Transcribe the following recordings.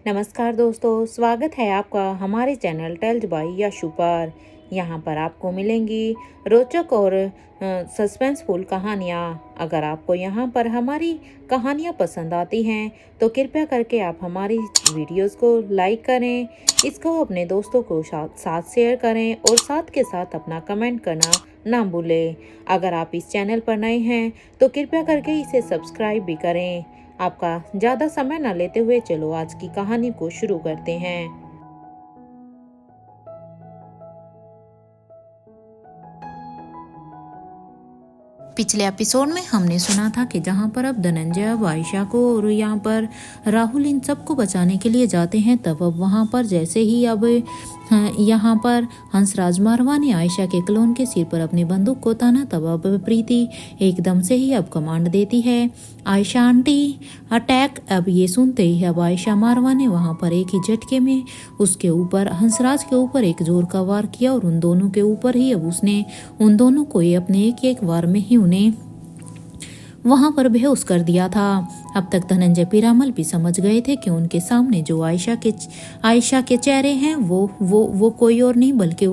नमस्कार दोस्तों, स्वागत है आपका हमारे चैनल टेल्स बाय यशु पर। यहाँ पर आपको मिलेंगी रोचक और सस्पेंसफुल कहानियाँ। अगर आपको यहाँ पर हमारी कहानियाँ पसंद आती हैं तो कृपया करके आप हमारी वीडियोस को लाइक करें, इसको अपने दोस्तों को साथ शेयर करें और साथ के साथ अपना कमेंट करना ना भूलें। अगर आप इस चैनल पर नए हैं तो कृपया करके इसे सब्सक्राइब भी करें। आपका ज़्यादा समय न लेते हुए चलो आज की कहानी को शुरू करते हैं। पिछले एपिसोड में हमने सुना था कि जहाँ पर अब धनंजय अब आयशा को और यहाँ पर राहुल इन सबको बचाने के लिए जाते हैं, तब अब वहाँ पर जैसे ही अब यहाँ पर हंसराज मारवा ने आयशा के क्लोन के सिर पर अपनी बंदूक को ताना, तब अब प्रीति एकदम से ही अब कमांड देती है, आयशा आंटी अटैक। अब ये सुनते ही अब आयशा मारवा ने वहाँ पर एक ही झटके में उसके ऊपर हंसराज के ऊपर एक जोर का वार किया और उन दोनों के ऊपर ही अब उसने उन दोनों को ही अपने एक एक वार में ही उन्हें वहां पर बेहोश कर दिया था। अब तक धनंजय पीरामल भी समझ गए थे कि उनके सामने जो आयशा के चेहरे हैं वो कोई और नहीं बल्कि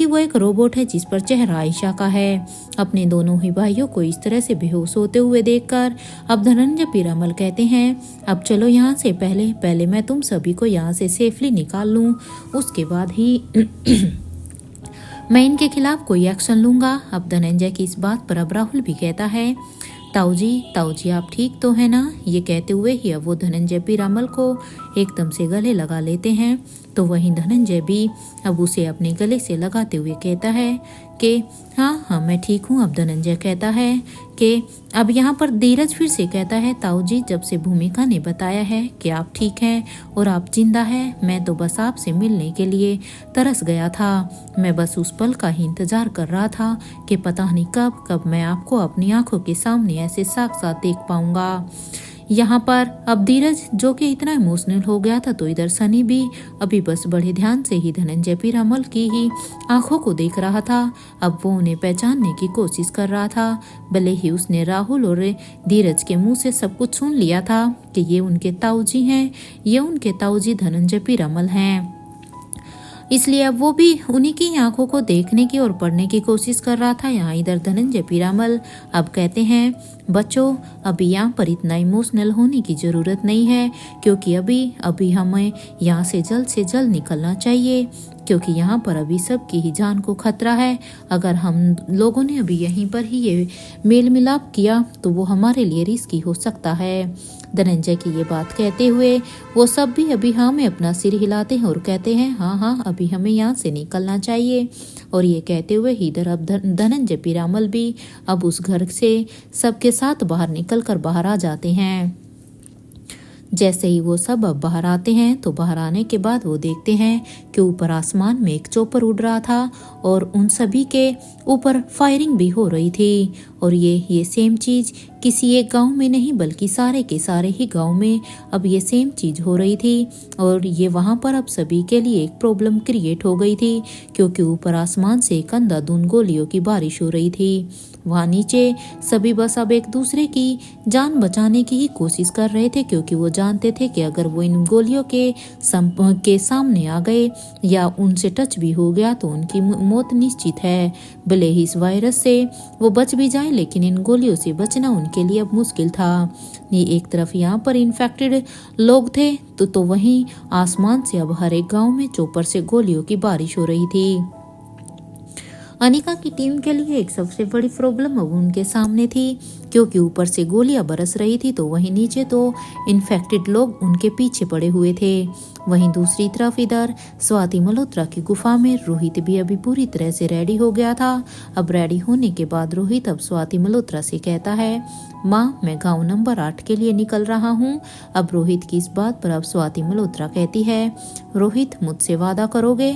वो एक रोबोट है जिस पर चेहरा आयशा का है। अपने दोनों ही भाइयों को इस तरह से बेहोश होते हुए देखकर अब धनंजय पीरामल कहते हैं, अब चलो यहाँ से, पहले मैं तुम सभी को यहाँ से सेफली निकाल लूँ, उसके बाद ही मैं इनके खिलाफ कोई एक्शन लूंगा। अब धनंजय की इस बात पर अब राहुल भी कहता है, ताऊ जी आप ठीक तो है ना। ये कहते हुए ही अब वो धनंजय पीरामल को एकदम से गले लगा लेते हैं। तो वहीं धनंजय भी अब उसे अपने गले से लगाते हुए कहता है कि हाँ मैं ठीक हूँ। अब धनंजय कहता है कि अब यहाँ पर धीरज फिर से कहता है, ताऊ जी जब से भूमिका ने बताया है कि आप ठीक हैं और आप जिंदा हैं, मैं तो बस आपसे मिलने के लिए तरस गया था। मैं बस उस पल का ही इंतजार कर रहा था कि पता नहीं कब मैं आपको अपनी आंखों के सामने ऐसे साक्षात देख पाऊंगा। यहाँ पर अब धीरज जो कि इतना इमोशनल हो गया था, तो इधर सनी भी अभी बस बड़े ध्यान से ही धनंजय पीरामल की ही आंखों को देख रहा था। अब वो उन्हें पहचानने की कोशिश कर रहा था, भले ही उसने राहुल और धीरज के मुंह से सब कुछ सुन लिया था कि ये उनके ताऊजी हैं, ये उनके ताऊजी धनंजय पीरामल हैं। इसलिए अब वो भी उन्हीं की आंखों को देखने की और पढ़ने की कोशिश कर रहा था। यहाँ इधर धनंजय पीरामल अब कहते हैं, बच्चों अभी यहाँ पर इतना इमोशनल होने की ज़रूरत नहीं है, क्योंकि अभी हमें यहाँ से जल्द निकलना चाहिए, क्योंकि यहाँ पर अभी सबकी ही जान को खतरा है। अगर हम लोगों ने अभी यहीं पर ही ये मेल मिलाप किया तो वो हमारे लिए रिस्की हो सकता है। धनंजय की ये बात कहते हुए वो सब भी अभी हाँ में अपना सिर हिलाते हैं और कहते हैं, हाँ अभी हमें यहाँ से निकलना चाहिए। और ये कहते हुए ही इधर अब धनंजय पीरामल भी अब उस घर से सबके साथ बाहर निकलकर बाहर आ जाते हैं। जैसे ही वो सब अब बाहर आते हैं तो बाहर आने के बाद वो देखते हैं कि ऊपर आसमान में एक चॉपर उड़ रहा था और उन सभी के ऊपर फायरिंग भी हो रही थी। और ये सेम चीज़ किसी एक गांव में नहीं बल्कि सारे के सारे ही गांव में अब ये सेम चीज़ हो रही थी। और ये वहाँ पर अब सभी के लिए एक प्रॉब्लम क्रिएट हो गई थी, क्योंकि ऊपर आसमान से एक अंधाधुंध गोलियों की बारिश हो रही थी। वहाँ नीचे सभी बस अब एक दूसरे की जान बचाने की ही कोशिश कर रहे थे, क्योंकि वो जानते थे कि अगर वो इन गोलियों के सामने आ गए या उनसे टच भी हो गया तो उनकी मौत निश्चित है। भले ही इस वायरस से वो बच भी जाए, लेकिन इन गोलियों से बचना उनके लिए अब मुश्किल था। ये एक तरफ यहाँ पर इन्फेक्टेड लोग थे तो वहीं आसमान से अब हर एक गाँव में चॉपर से गोलियों की बारिश हो रही थी। अनिका की टीम के लिए एक सबसे बड़ी प्रॉब्लम अब उनके सामने थी, क्योंकि ऊपर से गोलियां बरस रही थी तो वहीं नीचे तो इन्फेक्टेड लोग उनके पीछे पड़े हुए थे। वहीं दूसरी तरफ इधर स्वाति मल्होत्रा की गुफा में रोहित भी अभी पूरी तरह से रेडी हो गया था। अब रेडी होने के बाद रोहित अब स्वाति मल्होत्रा से कहता है, माँ मैं गाँव नंबर 8 के लिए निकल रहा हूँ। अब रोहित की इस बात पर अब स्वाति मल्होत्रा कहती है, रोहित मुझसे वादा करोगे।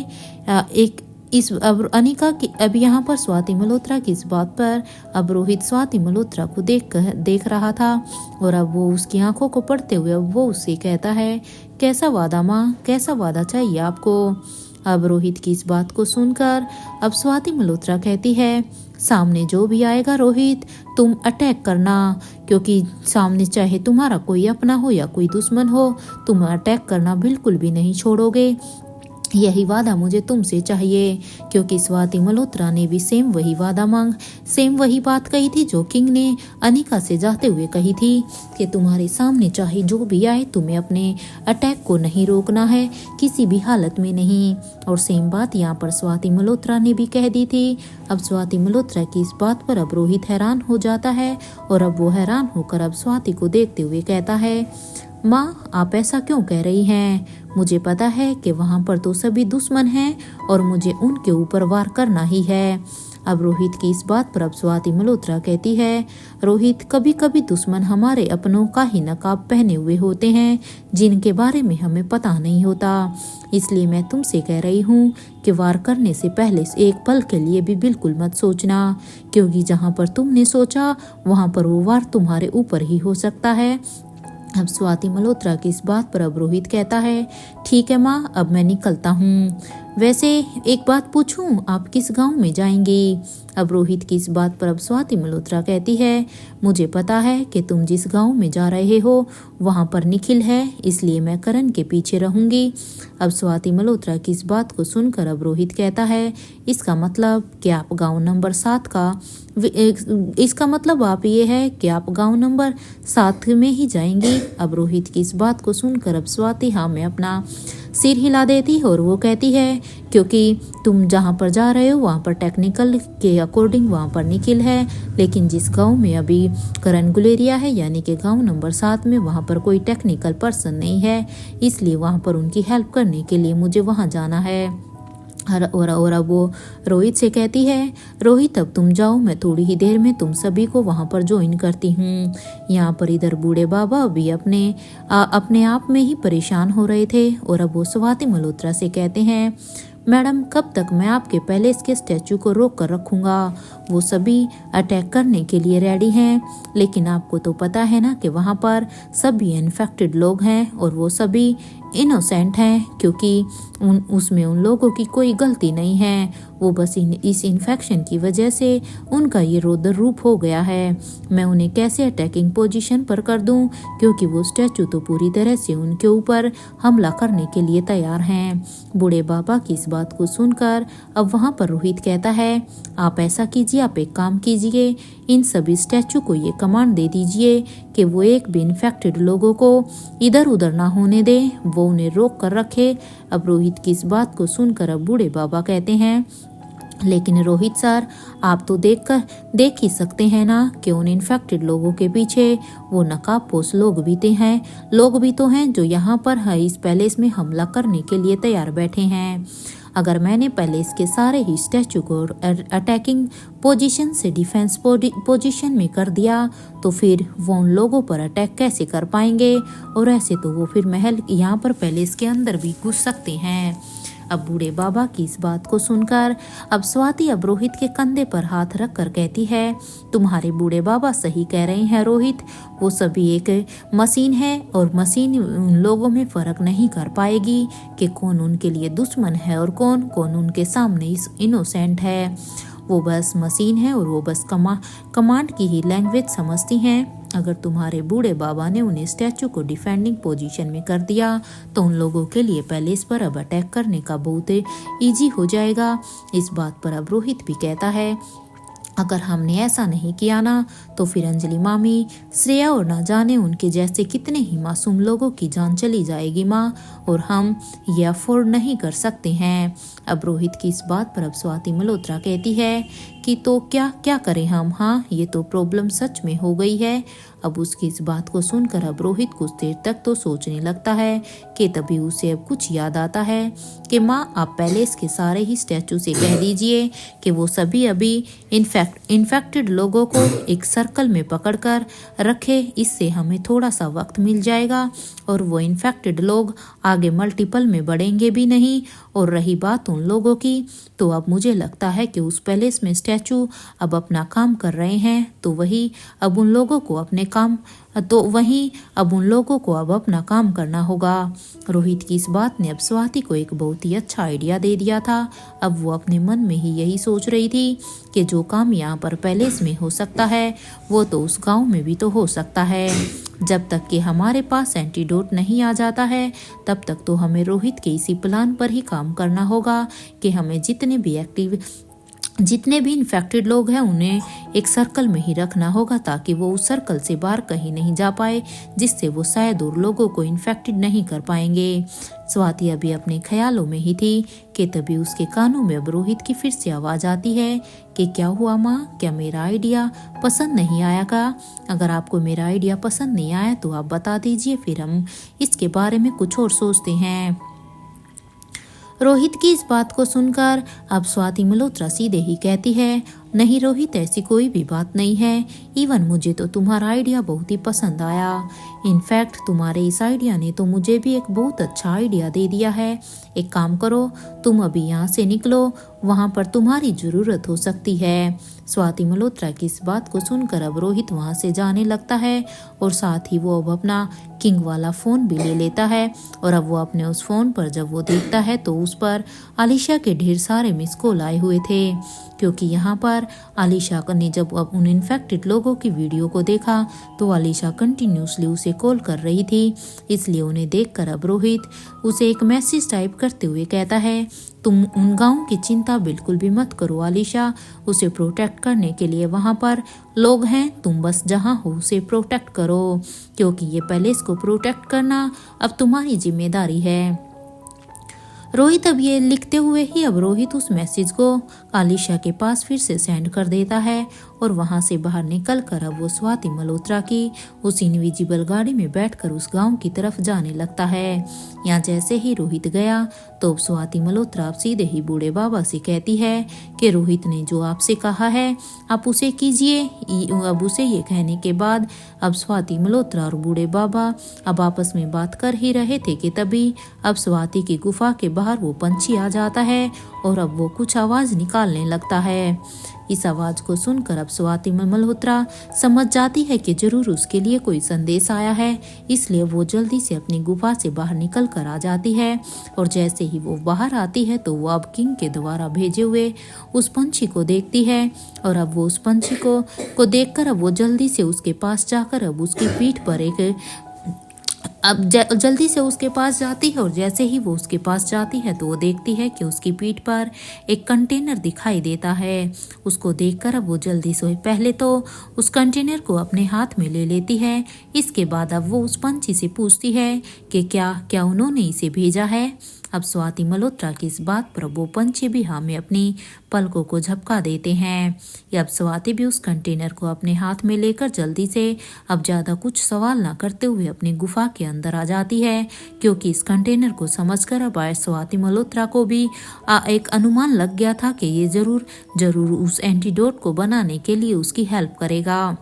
अब अनिका की अब यहाँ पर स्वाति मल्होत्रा की इस बात पर अब रोहित स्वाति मल्होत्रा को देख रहा था और अब वो उसकी आंखों को पढ़ते हुए अब वो उससे कहता है, कैसा वादा माँ, कैसा वादा चाहिए आपको। अब रोहित की इस बात को सुनकर अब स्वाति मल्होत्रा कहती है, सामने जो भी आएगा रोहित, तुम अटैक करना, क्योंकि सामने चाहे तुम्हारा कोई अपना हो या कोई दुश्मन हो, तुम अटैक करना बिल्कुल भी नहीं छोड़ोगे। यही वादा मुझे तुमसे चाहिए। क्योंकि स्वाति मल्होत्रा ने भी सेम वही बात कही थी जो किंग ने अनिका से जाते हुए कही थी कि तुम्हारे सामने चाहे जो भी आए, तुम्हें अपने अटैक को नहीं रोकना है, किसी भी हालत में नहीं। और सेम बात यहाँ पर स्वाति मल्होत्रा ने भी कह दी थी। अब स्वाति मल्होत्रा की इस बात पर अब रोहित हैरान हो जाता है और अब वो हैरान होकर अब स्वाति को देखते हुए कहता है, माँ आप ऐसा क्यों कह रही हैं? मुझे पता है कि वहाँ पर तो सभी दुश्मन हैं और मुझे उनके ऊपर वार करना ही है। अब रोहित की इस बात पर अब स्वाति मल्होत्रा कहती है, रोहित कभी कभी दुश्मन हमारे अपनों का ही नकाब पहने हुए होते हैं, जिनके बारे में हमें पता नहीं होता। इसलिए मैं तुमसे कह रही हूँ कि वार करने से पहले एक पल के लिए भी बिल्कुल मत सोचना, क्योंकि जहाँ पर तुमने सोचा वहाँ पर वो वार तुम्हारे ऊपर ही हो सकता है। अब स्वाति मल्होत्रा की इस बात पर अब रोहित कहता है, ठीक है माँ, अब मैं निकलता हूँ। वैसे एक बात पूछूं, आप किस गांव में जाएंगी? अब रोहित की इस बात पर अब स्वाति मल्होत्रा कहती है, मुझे पता है कि तुम जिस गांव में जा रहे हो वहां पर निखिल है, इसलिए मैं करण के पीछे रहूंगी। अब स्वाति मल्होत्रा की इस बात को सुनकर अब रोहित कहता है, इसका मतलब कि आप गांव नंबर 7 का इसका मतलब आप ये है कि आप गांव नंबर 7 में ही जाएंगी। अब रोहित की इस बात को सुनकर अब स्वाति हाँ में अपना सिर हिला देती और वो कहती है, क्योंकि तुम जहाँ पर जा रहे हो वहाँ पर टेक्निकल के अकॉर्डिंग वहाँ पर निखिल है, लेकिन जिस गांव में अभी करण गुलेरिया है यानी कि गांव नंबर 7 में, वहाँ पर कोई टेक्निकल पर्सन नहीं है, इसलिए वहाँ पर उनकी हेल्प करने के लिए मुझे वहाँ जाना है। और अब वो रोहित से कहती है, रोहित अब तुम जाओ, मैं थोड़ी ही देर में तुम सभी को वहाँ पर ज्वाइन करती हूँ। यहाँ पर इधर बूढ़े बाबा भी अपने आप में ही परेशान हो रहे थे और अब वो स्वाति मल्होत्रा से कहते हैं, मैडम कब तक मैं आपके पैलेस के स्टैचू को रोक कर रखूँगा? वो सभी अटैक करने के लिए रेडी हैं, लेकिन आपको तो पता है ना कि वहाँ पर सभी इन्फेक्टेड लोग हैं और वो सभी इनोसेंट हैं, क्योंकि उसमें उन लोगों की कोई गलती नहीं है। वो बस इस इन्फेक्शन की वजह से उनका ये रौद्र रूप हो गया है। मैं उन्हें कैसे अटैकिंग पोजीशन पर कर दूं, क्योंकि वो स्टैचू तो पूरी तरह से उनके ऊपर हमला करने के लिए तैयार हैं। बूढ़े बाबा की इस बात को सुनकर अब वहाँ पर रोहित कहता है, आप ऐसा कीजिए, आप एक काम कीजिए, इन सभी स्टैचू को ये कमांड दे दीजिए कि वो एक भी इन्फेक्टेड लोगों को इधर उधर ना होने दे, वो उन्हें रोक कर रखे। अब रोहित की इस बात को सुनकर अब बूढ़े बाबा कहते हैं, लेकिन रोहित सर, आप तो देख ही सकते हैं ना कि उन इन्फेक्टेड लोगों के पीछे वो नकाबपोश लोग भी तो हैं जो यहाँ पर इस पैलेस में हमला करने के लिए तैयार बैठे हैं। अगर मैंने पैलेस के सारे ही स्टैचू को अटैकिंग पोजीशन से डिफेंस पोजीशन में कर दिया तो फिर वो उन लोगों पर अटैक कैसे कर पाएंगे, और ऐसे तो वो फिर महल यहाँ पर पैलेस के अंदर भी घुस सकते हैं। अब बूढ़े बाबा की इस बात को सुनकर अब स्वाति अब रोहित के कंधे पर हाथ रख कर कहती है, तुम्हारे बूढ़े बाबा सही कह रहे हैं रोहित, वो सभी एक मशीन है और मशीन उन लोगों में फर्क नहीं कर पाएगी कि कौन उनके लिए दुश्मन है और कौन उनके सामने इनोसेंट है। वो बस मशीन है और वो बस कमांड की ही लैंग्वेज समझती हैं। अगर तुम्हारे बूढ़े बाबा ने उन्हें स्टैचू को डिफेंडिंग पोजीशन में कर दिया तो उन लोगों के लिए पैलेस पर अब अटैक करने का बहुत इजी हो जाएगा। इस बात पर अब रोहित भी कहता है, अगर हमने ऐसा नहीं किया ना तो फिर अंजलि मामी, श्रेया और ना जाने उनके जैसे कितने ही मासूम लोगों की जान चली जाएगी माँ, और हम ये अफोर्ड नहीं कर सकते हैं। अब रोहित की इस बात पर अब स्वाति मल्होत्रा कहती है कि तो क्या करें हम, हाँ ये तो प्रॉब्लम सच में हो गई है। अब उसकी इस बात को सुनकर अब रोहित कुछ देर तक तो सोचने लगता है कि तभी उसे अब कुछ याद आता है कि माँ, आप पैलेस के सारे ही स्टैचू से कह दीजिए कि वो सभी अभी इन्फेक्टेड लोगों को एक सर्कल में पकड़कर रखे, इससे हमें थोड़ा सा वक्त मिल जाएगा और वो इन्फेक्टेड लोग आगे मल्टीपल में बढ़ेंगे भी नहीं। और रही बात उन लोगों की, तो अब मुझे लगता है कि उस पैलेस में स्टैचू अब अपना काम कर रहे हैं तो वही अब उन लोगों को अब अपना काम करना होगा। रोहित की इस बात ने अब स्वाति को एक बहुत ही अच्छा आइडिया दे दिया था। अब वो अपने मन में ही यही सोच रही थी कि जो काम यहाँ पर पैलेस में हो सकता है वो तो उस गांव में भी तो हो सकता है। जब तक कि हमारे पास एंटीडोट नहीं आ जाता है तब तक तो हमें रोहित के इसी प्लान पर ही काम करना होगा कि हमें जितने भी इन्फेक्टेड लोग हैं उन्हें एक सर्कल में ही रखना होगा ताकि वो उस सर्कल से बाहर कहीं नहीं जा पाए, जिससे वो शायद और लोगों को इन्फेक्टेड नहीं कर पाएंगे। स्वाति अभी अपने ख्यालों में ही थी कि तभी उसके कानों में अब रोहित की फिर से आवाज आती है कि क्या हुआ माँ, क्या मेरा आइडिया पसंद नहीं आया का? अगर आपको मेरा आइडिया पसंद नहीं आया तो आप बता दीजिए, फिर हम इसके बारे में कुछ और सोचते हैं। रोहित की इस बात को सुनकर अब स्वाति मल्होत्रा सीधे ही कहती है, नहीं रोहित, ऐसी कोई भी बात नहीं है। इवन मुझे तो तुम्हारा आइडिया बहुत ही पसंद आया। इनफैक्ट तुम्हारे इस आइडिया ने तो मुझे भी एक बहुत अच्छा आइडिया दे दिया है। एक काम करो, तुम अभी यहाँ से निकलो, वहाँ पर तुम्हारी ज़रूरत हो सकती है। स्वाति मल्होत्रा की इस बात को सुनकर अब रोहित वहाँ से जाने लगता है और साथ ही वो अब अपना किंग वाला फ़ोन भी ले लेता है। और अब वो अपने उस फ़ोन पर जब वो देखता है तो उस पर आलिशा के ढेर सारे मिस कॉल आए हुए थे, क्योंकि यहाँ पर आलिशा ने जब अब उन इन्फेक्टेड लोगों की वीडियो को देखा तो आलिशा कंटिन्यूसली उसे कॉल कर रही थी। इसलिए उन्हें देखकर अब रोहित उसे एक मैसेज टाइप करते हुए कहता है, तुम उन गाँव की चिंता बिल्कुल भी मत करो आलिशा, उसे प्रोटेक्ट करने के लिए वहाँ पर लोग हैं, तुम बस जहाँ हो उसे प्रोटेक्ट करो, क्योंकि ये पैलेस को प्रोटेक्ट करना अब तुम्हारी जिम्मेदारी है। रोहित अब ये लिखते हुए ही अब रोहित उस मैसेज को आलिशा के पास फिर से सेंड कर देता है और वहां से बाहर निकलकर अब वो स्वाति मल्होत्रा की उस इनविजिबल गाड़ी में बैठकर उस गांव की तरफ जाने लगता है। यहाँ जैसे ही रोहित गया तो अब स्वाति मल्होत्रा अब सीधे ही बूढ़े बाबा से कहती है कि रोहित ने जो आपसे कहा है आप उसे कीजिए। अब उसे ये कहने के बाद अब स्वाति मल्होत्रा और बूढ़े बाबा अब आपस में बात कर ही रहे थे कि तभी अब स्वाति की गुफा के बाहर वो पंछी आ जाता है और अब वो कुछ आवाज निकालने लगता है। इस आवाज को सुनकर अब स्वाति मल्होत्रा समझ जाती है कि जरूर उसके लिए कोई संदेश आया है, इसलिए वो जल्दी से अपनी गुफा से बाहर निकल कर आ जाती है। और जैसे ही वो बाहर आती है तो वो अब किंग के द्वारा भेजे हुए उस पंछी को देखती है और अब वो उस पंछी को देखकर अब वो जल्दी से उसके पास जाकर अब उसकी पीठ पर जल्दी से उसके पास जाती है। और जैसे ही वो उसके पास जाती है तो वो देखती है कि उसकी पीठ पर एक कंटेनर दिखाई देता है। उसको देखकर अब वो जल्दी से पहले तो उस कंटेनर को अपने हाथ में ले लेती है। इसके बाद अब वो उस पंछी से पूछती है कि क्या उन्होंने इसे भेजा है। अब स्वाति मल्होत्रा की इस बात पर वो पंछी भी हाँ में अपनी पलकों को झपका देते हैं। अब स्वाति भी उस कंटेनर को अपने हाथ में लेकर जल्दी से अब ज़्यादा कुछ सवाल ना करते हुए अपनी गुफा के अंदर आ जाती है, क्योंकि इस कंटेनर को समझकर अब स्वाति मल्होत्रा को भी एक अनुमान लग गया था कि ये जरूर उस एंटीडोट को बनाने के लिए उसकी हेल्प करेगा।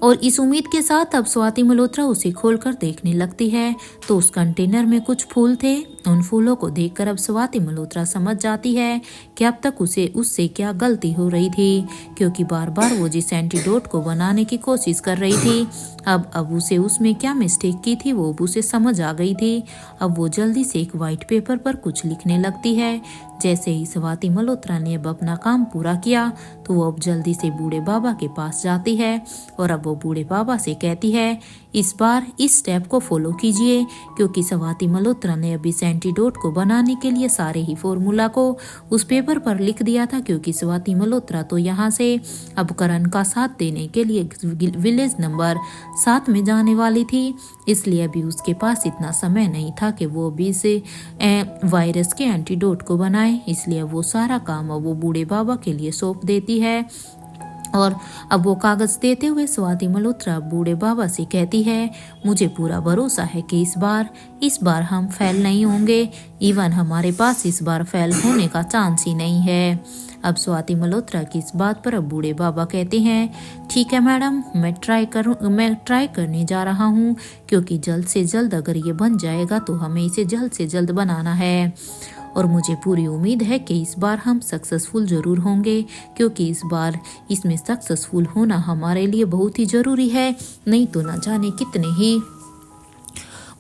और इस उम्मीद के साथ अब स्वाति मल्होत्रा उसे खोलकर देखने लगती है तो उस कंटेनर में कुछ फूल थे। उन फूलों को देखकर अब स्वाति मल्होत्रा समझ जाती है कि अब तक उससे क्या गलती हो रही थी, क्योंकि बार बार वो जिस एंटीडोट को बनाने की कोशिश कर रही थी अब उसे उसमें क्या मिस्टेक की थी वो उसे समझ आ गई थी। अब वो जल्दी से एक वाइट पेपर पर कुछ लिखने लगती है। जैसे ही स्वाति मल्होत्रा ने अब अपना काम पूरा किया तो वो अब जल्दी से बूढ़े बाबा के पास जाती है और अब वो बूढ़े बाबा से कहती है, इस बार इस स्टेप को फॉलो कीजिए, क्योंकि स्वाति मल्होत्रा ने अभी इस एंटीडोट को बनाने के लिए सारे ही फॉर्मूला को उस पेपर पर लिख दिया था, क्योंकि स्वाति मल्होत्रा तो यहाँ से अब करण का साथ देने के लिए विलेज नंबर 7 में जाने वाली थी। इसलिए अभी उसके पास इतना समय नहीं था कि वो अभी से वायरस के एंटीडोट को बनाए। इसलिए वो सारा काम अब वो बूढ़े बाबा के लिए सौंप देती है। और अब वो कागज देते हुए स्वाति मल्होत्रा बूढ़े बाबा से कहती है, मुझे पूरा भरोसा है कि इस बार हम फेल नहीं होंगे। इवन हमारे पास इस बार फेल होने का चांस ही नहीं है। अब स्वाति मल्होत्रा की इस बात पर अब बूढ़े बाबा कहते हैं, ठीक है मैडम, मैं ट्राई करने जा रहा हूँ, क्योंकि जल्द से जल्द अगर ये बन जाएगा तो हमें इसे जल्द से जल्द बनाना है। और मुझे पूरी उम्मीद है कि इस बार हम सक्सेसफुल ज़रूर होंगे, क्योंकि इस बार इसमें सक्सेसफुल होना हमारे लिए बहुत ही ज़रूरी है। नहीं तो ना जाने कितने ही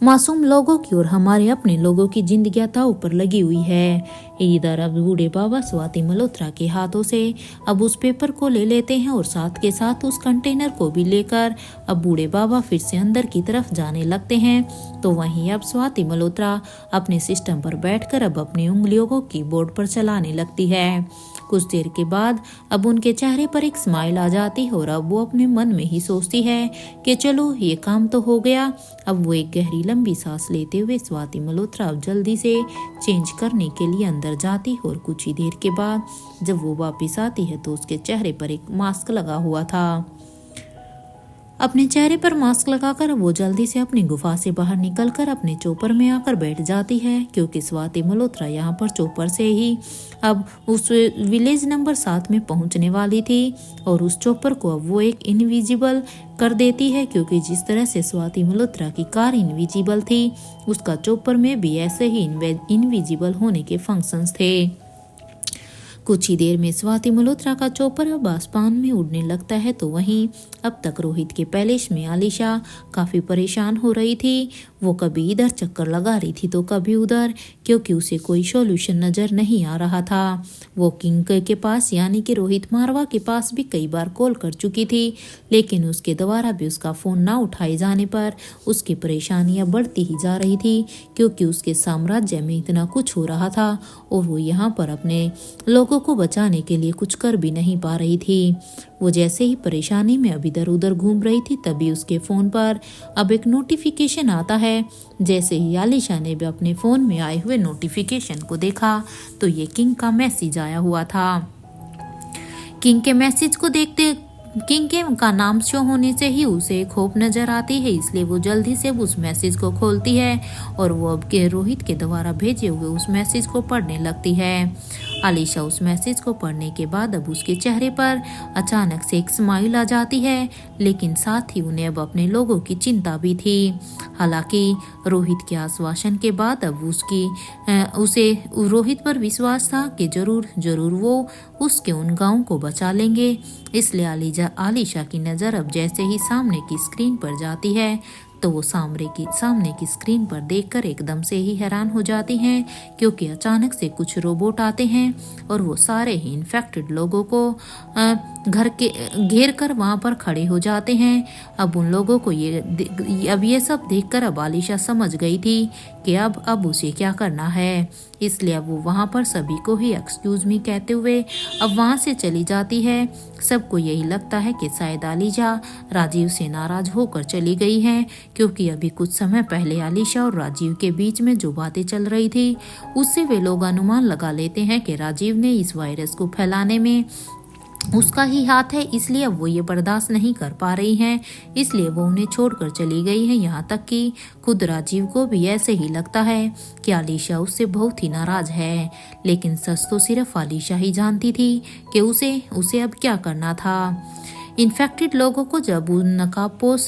मासूम लोगों की और हमारे अपने लोगों की जिंदगियां दांव पर लगी हुई है। इधर अब बूढ़े बाबा स्वाति मल्होत्रा के हाथों से अब उस पेपर को ले लेते हैं और साथ के साथ उस कंटेनर को भी लेकर अब बूढ़े बाबा फिर से अंदर की तरफ जाने लगते हैं। तो वहीं अब स्वाति मल्होत्रा अपने सिस्टम पर बैठकर अब अपनी उंगलियों को कीबोर्ड पर चलाने लगती है। कुछ देर के बाद अब उनके चेहरे पर एक स्माइल आ जाती है और अब वो अपने मन में ही सोचती है कि चलो ये काम तो हो गया। अब वो एक गहरी लंबी सांस लेते हुए स्वाति मल्होत्रा अब जल्दी से चेंज करने के लिए अंदर जाती है और कुछ ही देर के बाद जब वो वापस आती है तो उसके चेहरे पर एक मास्क लगा हुआ था। अपने चेहरे पर मास्क लगाकर वो जल्दी से अपनी गुफा से बाहर निकलकर अपने चोपर में आकर बैठ जाती है, क्योंकि स्वाति मल्होत्रा यहाँ पर चोपर से ही अब उस विलेज नंबर 7 में पहुँचने वाली थी और उस चोपर को अब वो एक इनविजिबल कर देती है, क्योंकि जिस तरह से स्वाति मल्होत्रा की कार इनविजिबल थी उसका चोपर में भी ऐसे ही इनविजिबल होने के फंक्शंस थे। कुछ ही देर में स्वाति मल्होत्रा का चोपर अब आसमान में उड़ने लगता है। तो वहीं अब तक रोहित के पैलेस में आलिशा काफ़ी परेशान हो रही थी। वो कभी इधर चक्कर लगा रही थी तो कभी उधर, क्योंकि उसे कोई सॉल्यूशन नज़र नहीं आ रहा था। वो किंग के पास यानी कि रोहित मारवा के पास भी कई बार कॉल कर चुकी थी, लेकिन उसके द्वारा भी उसका फ़ोन ना उठाए जाने पर उसकी परेशानियां बढ़ती ही जा रही थी, क्योंकि उसके साम्राज्य में इतना कुछ हो रहा था और वो यहाँ पर अपने लोगों को बचाने के लिए कुछ कर भी नहीं पा रही थी। वो जैसे ही परेशानी में अब इधर उधर घूम रही थी तभी उसके फ़ोन पर अब एक नोटिफिकेशन आता है। जैसे ही आलिशा ने भी अपने फ़ोन में आए हुए नोटिफिकेशन को देखा तो ये किंग का मैसेज आया हुआ था। किंग के मैसेज को देखते किंग के का नाम शो होने से ही उसे एक होप नजर आती है, इसलिए वो जल्दी से उस मैसेज को खोलती है और वो अब के रोहित के द्वारा भेजे हुए उस मैसेज को पढ़ने लगती है। आलिशा उस मैसेज को पढ़ने के बाद अब उसके चेहरे पर अचानक से एक स्माइल आ जाती है, लेकिन साथ ही उन्हें अब अपने लोगों की चिंता भी थी। हालांकि रोहित के आश्वासन के बाद अब उसे रोहित पर विश्वास था कि जरूर वो उसके उन गाँव को बचा लेंगे। इसलिए आलिशा की नज़र अब जैसे ही सामने की स्क्रीन पर जाती है तो वो सामने की स्क्रीन पर देखकर एकदम से ही हैरान हो जाती हैं, क्योंकि अचानक से कुछ रोबोट आते हैं और वो सारे ही इन्फेक्टेड लोगों को घर के घेर कर वहाँ पर खड़े हो जाते हैं। अब उन लोगों को ये सब देखकर अब आलिशा समझ गई थी कि अब उसे क्या करना है, इसलिए अब वो वहाँ पर सभी को ही एक्सक्यूज मी कहते हुए अब वहाँ से चली जाती है। सबको यही लगता है कि शायद आलिशा राजीव से नाराज होकर चली गई है, क्योंकि अभी कुछ समय पहले आलिशा और राजीव के बीच में जो बातें चल रही थी उससे वे लोग अनुमान लगा लेते हैं कि राजीव ने इस वायरस को फैलाने में उसका ही हाथ है, इसलिए अब वो ये बर्दाश्त नहीं कर पा रही हैं, इसलिए वो उन्हें छोड़कर चली गई है। यहाँ तक कि खुद राजीव को भी ऐसे ही लगता है कि आलिशा उससे बहुत ही नाराज है, लेकिन सच तो सिर्फ आलिशा ही जानती थी कि उसे अब क्या करना था। इन्फेक्टेड लोगों को जब उन नकाबपोश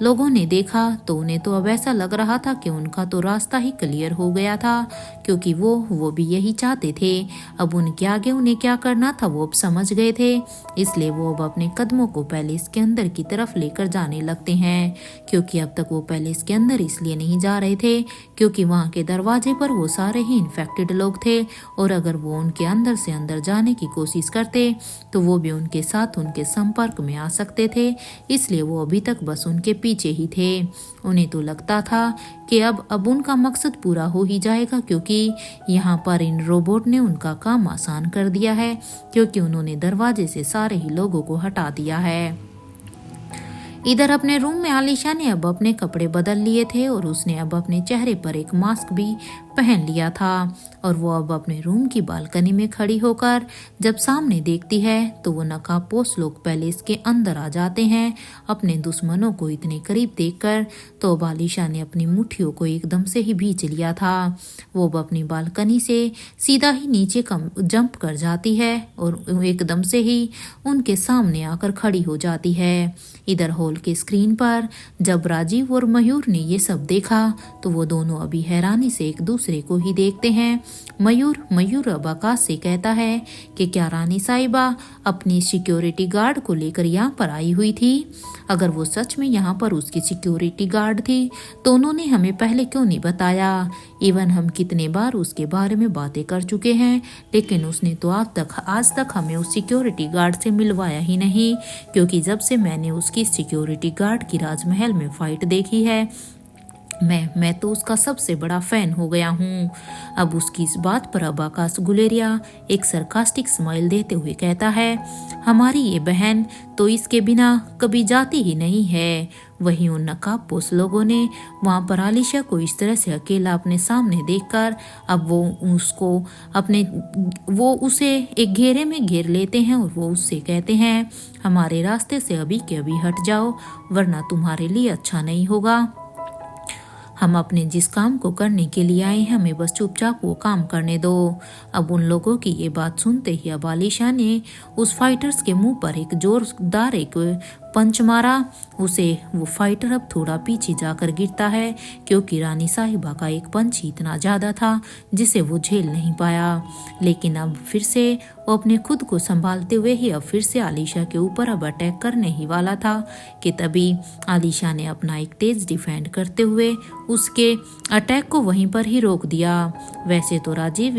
लोगों ने देखा तो उन्हें तो अब ऐसा लग रहा था कि उनका तो रास्ता ही क्लियर हो गया था, क्योंकि वो भी यही चाहते थे। अब उनके आगे उन्हें क्या करना था वो अब समझ गए थे, इसलिए वो अब अपने कदमों को पैलेस के अंदर की तरफ लेकर जाने लगते हैं। क्योंकि अब तक वो पैलेस के अंदर इसलिए नहीं जा रहे थे क्योंकि वहाँ के दरवाजे पर वो सारे ही इन्फेक्टेड लोग थे, और अगर वो उनके अंदर से अंदर जाने की कोशिश करते तो वो भी उनके साथ उनके संपर्क में आ सकते थे, इसलिए वो अभी तक बस उनके पीछे ही थे। उन्हें तो लगता था कि अब उनका मकसद पूरा हो ही जाएगा, क्योंकि यहाँ पर इन रोबोट ने उनका काम आसान कर दिया है, क्योंकि उन्होंने दरवाजे से सारे ही लोगों को हटा दिया है। इधर अपने रूम में आलिशा ने अब अपने कपड़े बदल लिए थे और उसने अब अपने चेहरे पर एक मास्क भी पहन लिया था, और वो अब अपने रूम की बालकनी में खड़ी होकर जब सामने देखती है तो वो नकाबपोश लोग पैलेस के अंदर आ जाते हैं। अपने दुश्मनों को इतने करीब देखकर तो अब आलिशा ने अपनी मुट्ठियों को एकदम से ही भींच लिया था। वो अब अपनी बालकनी से सीधा ही नीचे जंप कर जाती है और एकदम से ही उनके सामने आकर खड़ी हो जाती है। इधर हॉल के स्क्रीन पर जब राजीव और मयूर ने ये सब देखा तो वो दोनों अभी हैरानी से एक दूसरे दूसरे को ही देखते हैं। मयूर अब आकाश से कहता है कि क्या रानी साहिबा अपनी सिक्योरिटी गार्ड को लेकर यहाँ पर आई हुई थी? अगर वो सच में यहाँ पर उसकी सिक्योरिटी गार्ड थी तो उन्होंने हमें पहले क्यों नहीं बताया? इवन हम कितने बार उसके बारे में बातें कर चुके हैं, लेकिन उसने तो आज तक हमें उस सिक्योरिटी गार्ड से मिलवाया ही नहीं, क्योंकि जब से मैंने उसकी सिक्योरिटी गार्ड की राजमहल में फाइट देखी है, मैं तो उसका सबसे बड़ा फैन हो गया हूँ। अब उसकी इस बात पर अब आकाश गुलेरिया एक सरकास्टिक स्माइल देते हुए कहता है, हमारी ये बहन तो इसके बिना कभी जाती ही नहीं है। वहीं उन नकाबपोश लोगों ने वहां पर आलिशा को इस तरह से अकेला अपने सामने देखकर अब वो उसे एक घेरे में घेर लेते हैं और वो उससे कहते हैं, हमारे रास्ते से अभी के अभी हट जाओ, वरना तुम्हारे लिए अच्छा नहीं होगा। हम अपने जिस काम को करने के लिए आए हैं, हमें बस चुपचाप वो काम करने दो। अब उन लोगों की ये बात सुनते ही अब आलिशा ने उस फाइटर्स के मुंह पर एक जोरदार पंच मारा। उसे वो फाइटर अब थोड़ा पीछे जाकर गिरता है, क्योंकि रानी साहिबा का एक पंच ही इतना ज्यादा था जिसे वो झेल नहीं पाया। लेकिन अब फिर से वो अपने खुद को संभालते हुए ही अब फिर से आलिशा के ऊपर अब अटैक करने ही वाला था कि तभी आलिशा ने अपना एक तेज डिफेंड करते हुए उसके अटैक को वहीं पर ही रोक दिया। वैसे तो राजीव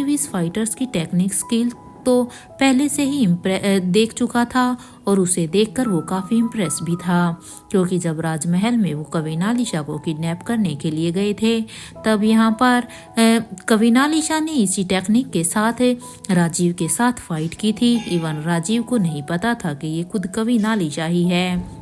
इस फाइटर्स की टेक्निक स्किल तो पहले से ही देख चुका था और उसे देखकर वो काफ़ी इम्प्रेस भी था, क्योंकि जब राजमहल में वो कविन आलिशा को किडनैप करने के लिए गए थे तब यहाँ पर कविन आलिशा ने इसी टेक्निक के साथ राजीव के साथ फाइट की थी। इवन राजीव को नहीं पता था कि ये खुद कविन आलिशा ही है।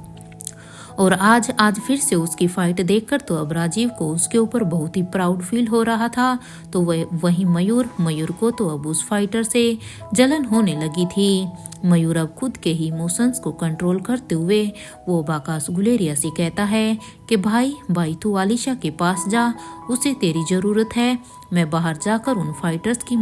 और आज फिर से उसकी फाइट देखकर तो अब राजीव को उसके ऊपर बहुत ही प्राउड फील हो रहा था। तो वही मयूर को तो अब उस फाइटर से जलन होने लगी थी। मयूर अब खुद के ही इमोशंस को कंट्रोल करते हुए वो आकाश गुलेरिया से कहता है कि भाई तू आलिशा के पास जा, उसे तेरी ज़रूरत है। मैं बाहर जाकर उन फाइटर्स की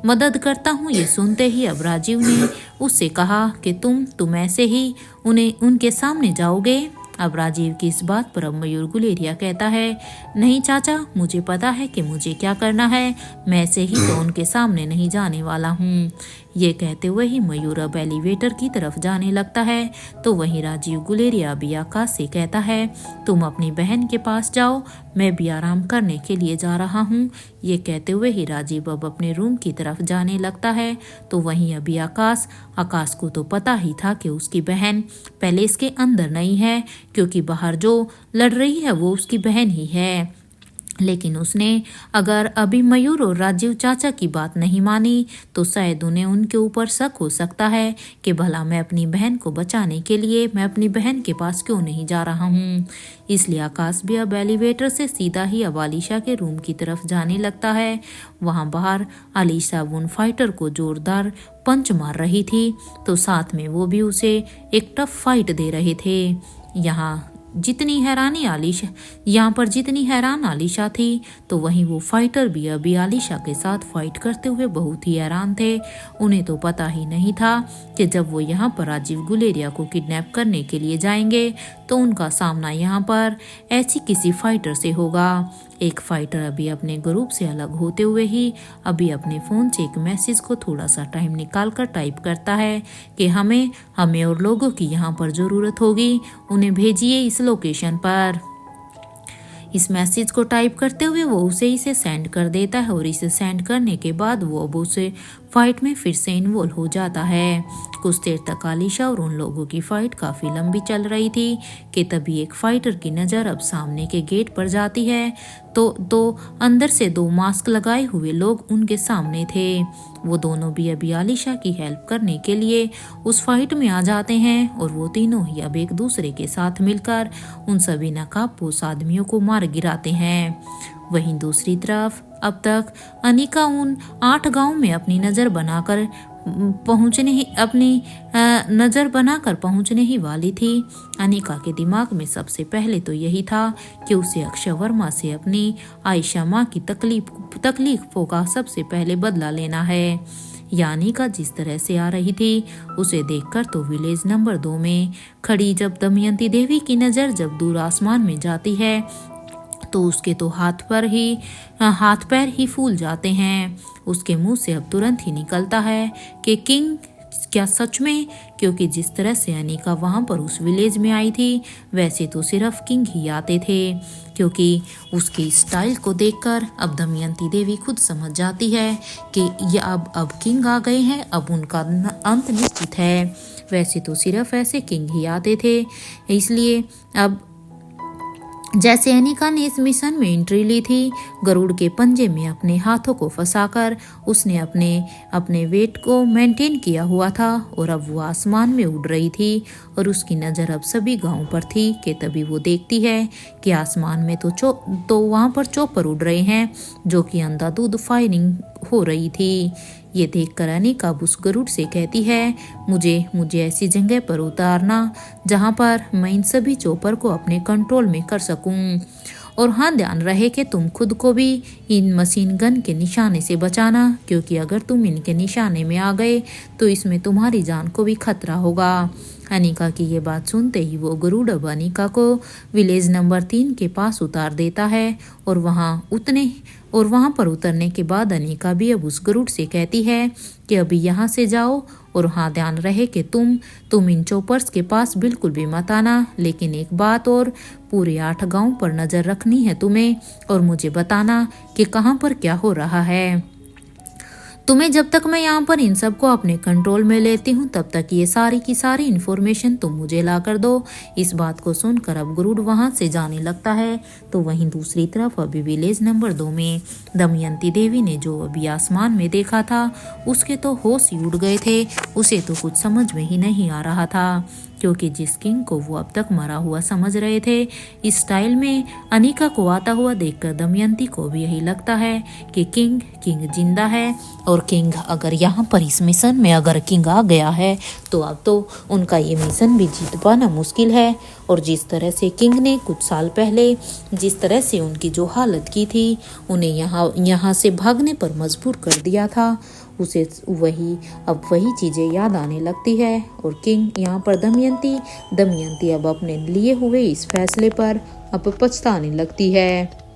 मदद करता हूँ। ये सुनते ही अब राजीव ने उससे कहा कि तुम ऐसे ही उनके सामने जाओगे। अब राजीव की इस बात पर अब मयूर गुलेरिया कहता है, नहीं चाचा, मुझे पता है कि मुझे क्या करना है, मैं ऐसे ही तो उनके सामने नहीं जाने वाला हूँ। ये कहते हुए ही मयूर अब एलिवेटर की तरफ जाने लगता है। तो वहीं राजीव गुलेरिया भी आकाश से कहता है, तुम अपनी बहन के पास जाओ, मैं भी आराम करने के लिए जा रहा हूँ। ये कहते हुए ही राजीव अब अपने रूम की तरफ जाने लगता है। तो वहीं अभी आकाश को तो पता ही था कि उसकी बहन पैलेस के अंदर नहीं है, क्योंकि बाहर जो लड़ रही है वो उसकी बहन ही है। लेकिन उसने अगर अभी मयूर और राजीव चाचा की बात नहीं मानी तो शायद उन्हें उनके ऊपर शक हो सकता है कि भला मैं अपनी बहन को बचाने के लिए मैं अपनी बहन के पास क्यों नहीं जा रहा हूँ। इसलिए आकाश भी अब एलिवेटर से सीधा ही अब आलिशा के रूम की तरफ जाने लगता है। वहाँ बाहर आलिशा उन फाइटर को जोरदार पंच मार रही थी, तो साथ में वो भी उसे एक टफ फाइट दे रहे थे। यहाँ जितनी हैरान आलिशा थी, तो वहीं वो फाइटर भी अभी आलिशा के साथ फाइट करते हुए बहुत ही हैरान थे। उन्हें तो पता ही नहीं था कि जब वो यहाँ पर राजीव गुलेरिया को किडनैप करने के लिए जाएंगे तो उनका सामना यहाँ पर ऐसी किसी फाइटर से होगा। एक फाइटर अभी अपने ग्रुप से अलग होते हुए ही अभी अपने फ़ोन से एक मैसेज को थोड़ा सा टाइम निकाल कर टाइप करता है कि हमें और लोगों की यहाँ पर ज़रूरत होगी, उन्हें भेजिए इस लोकेशन पर। इस मैसेज को टाइप करते हुए वो इसे सेंड कर देता है और इसे सेंड करने के बाद वो अब उसे फाइट में फिर से इन्वॉल्व हो जाता है। कुछ देर तक आलिशा और उन लोगों की फाइट काफ़ी लंबी चल रही थी कि तभी एक फाइटर की नज़र अब सामने के गेट पर जाती है। तो अंदर से 2 मास्क लगाए हुए लोग उनके सामने थे। वो दोनों भी अभी आलिशा की हेल्प करने के लिए उस फाइट में आ जाते हैं और वो तीनों ही अब एक दूसरे के साथ मिलकर उन सभी नकाबपोश आदमियों को मार गिराते हैं। वहीं दूसरी तरफ अब तक अनिका उन 8 गांव में अपनी नज़र बनाकर पहुंचने ही वाली थी। अनिका के दिमाग में सबसे पहले तो यही था कि उसे अक्षय वर्मा से अपनी आयशा माँ की तकलीफों का सबसे पहले बदला लेना है। यानी का जिस तरह से आ रही थी उसे देखकर तो विलेज नंबर 2 में खड़ी जब दमयंती देवी की नज़र जब दूर आसमान में जाती है तो उसके तो हाथ पैर ही फूल जाते हैं। उसके मुंह से अब तुरंत ही निकलता है कि किंग क्या सच में, क्योंकि जिस तरह से अनिका वहां पर उस विलेज में आई थी वैसे तो सिर्फ किंग ही आते थे। क्योंकि उसकी स्टाइल को देखकर अब दमयंती देवी खुद समझ जाती है कि ये अब किंग आ गए हैं, अब उनका अंत निश्चित है। वैसे तो सिर्फ ऐसे किंग ही आते थे, इसलिए अब जैसे अनिका ने इस मिशन में एंट्री ली थी, गरुड़ के पंजे में अपने हाथों को फंसाकर उसने अपने वेट को मेंटेन किया हुआ था और अब वो आसमान में उड़ रही थी और उसकी नज़र अब सभी गांव पर थी कि तभी वो देखती है कि आसमान में तो वहाँ पर चौपर उड़ रहे हैं जो कि अंधाधुंध फायरिंग हो रही थी। ये देखकर अनिका उस गरुड़ से कहती है, मुझे ऐसी जगह पर उतारना जहाँ पर मैं इन सभी चौपर को अपने कंट्रोल में कर सकूं। और हाँ, ध्यान रहे कि तुम खुद को भी इन मशीन गन के निशाने से बचाना, क्योंकि अगर तुम इनके निशाने में आ गए तो इसमें तुम्हारी जान को भी खतरा होगा। अनिका की ये बात सुनते ही वो गरुड़ अब अनिका को विलेज नंबर 3 के पास उतार देता है और वहाँ पर उतरने के बाद अनिका भी अब उस गरुड़ से कहती है कि अभी यहाँ से जाओ और हाँ, ध्यान रहे कि तुम इन चोपर्स के पास बिल्कुल भी मत आना। लेकिन एक बात और, पूरे 8 गांव पर नज़र रखनी है तुम्हें और मुझे बताना कि कहाँ पर क्या हो रहा है। तुम्हें जब तक मैं यहाँ पर इन सब को अपने कंट्रोल में लेती हूँ तब तक ये सारी की सारी इन्फॉर्मेशन तुम मुझे ला कर दो। इस बात को सुनकर अब गरुड़ वहाँ से जाने लगता है। तो वहीं दूसरी तरफ अभी विलेज नंबर 2 में दमयंती देवी ने जो अभी आसमान में देखा था उसके तो होश ही उड़ गए थे। उसे तो कुछ समझ में ही नहीं आ रहा था, क्योंकि जिस किंग को वो अब तक मरा हुआ समझ रहे थे, इस स्टाइल में अनिका को आता हुआ देखकर दमयंती को भी यही लगता है कि किंग जिंदा है। और किंग अगर यहाँ पर इस मिशन में अगर किंग आ गया है तो अब तो उनका ये मिशन भी जीत पाना मुश्किल है। और जिस तरह से किंग ने कुछ साल पहले जिस तरह से उनकी जो हालत की थी, उन्हें यहाँ से भागने पर मजबूर कर दिया था, उसे वही चीज़ें याद आने लगती है। और किंग यहाँ पर दमयंती अब अपने लिए हुए इस फैसले पर अब पछताने लगती है।